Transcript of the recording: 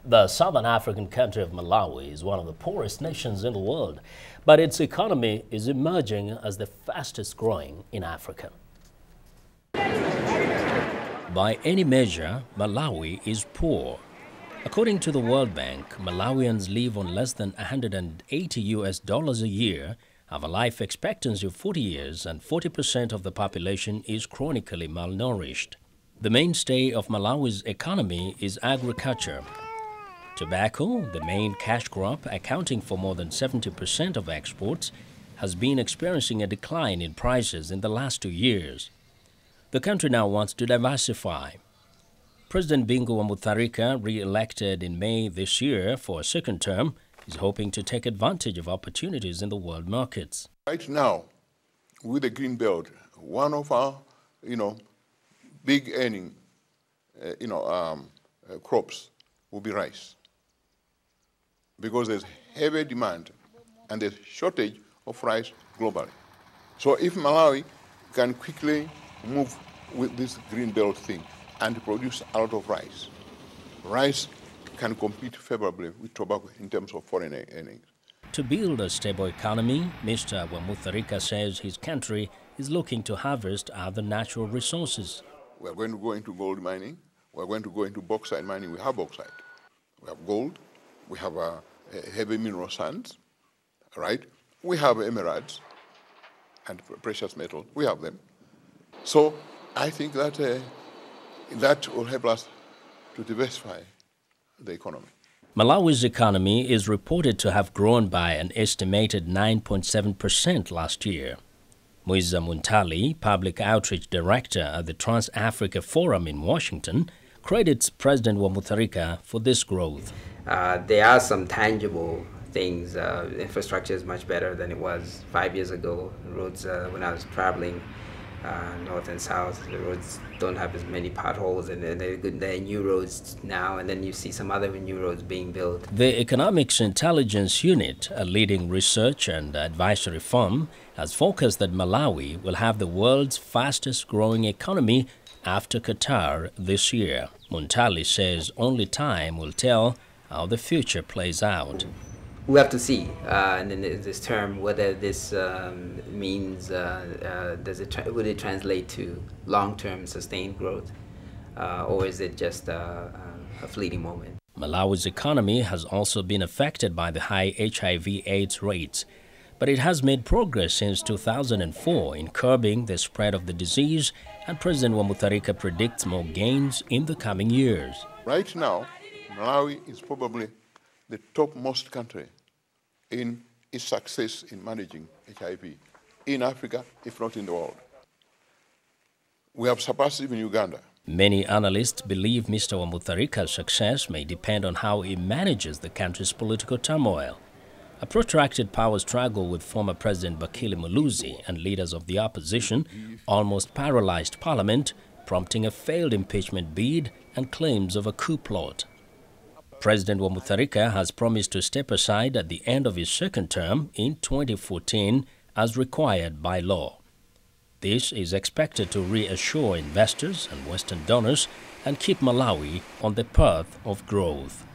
The southern African country of Malawi is one of the poorest nations in the world, but its economy is emerging as the fastest growing in Africa. By any measure, Malawi is poor. According to the World Bank, Malawians live on less than $180 a year, have a life expectancy of 40 years, and 40% of the population is chronically malnourished. The mainstay of Malawi's economy is agriculture. Tobacco, the main cash crop accounting for more than 70% of exports, has been experiencing a decline in prices in the last 2 years. The country now wants to diversify. President Bingu wa Mutharika, re-elected in May this year for a second term, is hoping to take advantage of opportunities in the world markets. Right now, with the Green Belt, one of our, big earning, crops will be rice, because there's heavy demand and there's shortage of rice globally. So if Malawi can quickly move with this Green Belt thing and produce a lot of rice, rice can compete favorably with tobacco in terms of foreign earnings. To build a stable economy, Mr. Mutharika says his country is looking to harvest other natural resources. We're going to go into gold mining. We're going to go into bauxite mining. We have bauxite. We have gold. We have heavy mineral sands, right? We have emeralds and precious metal. We have them. So I think that that will help us to diversify the economy. Malawi's economy is reported to have grown by an estimated 9.7% last year. Muiza Muntali, Public Outreach Director at the Trans-Africa Forum in Washington, credits President Mutharika for this growth. There are some tangible things. Infrastructure is much better than it was 5 years ago. Roads, when I was traveling north and south, the roads don't have as many potholes, and they're new roads now, and then you see some other new roads being built. The Economics Intelligence Unit, a leading research and advisory firm, has forecast that Malawi will have the world's fastest growing economy after Qatar this year. Muntali says only time will tell how the future plays out. We have to see, and in this term, whether this means would it translate to long-term sustained growth, or is it just a fleeting moment? Malawi's economy has also been affected by the high HIV/AIDS rates, but it has made progress since 2004 in curbing the spread of the disease, and President Mutharika predicts more gains in the coming years. Right now, Malawi is probably the topmost country in its success in managing HIV in Africa, if not in the world. We have surpassed even Uganda. Many analysts believe Mr. Mutharika's success may depend on how he manages the country's political turmoil. A protracted power struggle with former President Bakili Muluzi and leaders of the opposition almost paralyzed parliament, prompting a failed impeachment bid and claims of a coup plot. President Mutharika has promised to step aside at the end of his second term in 2014 as required by law. This is expected to reassure investors and Western donors and keep Malawi on the path of growth.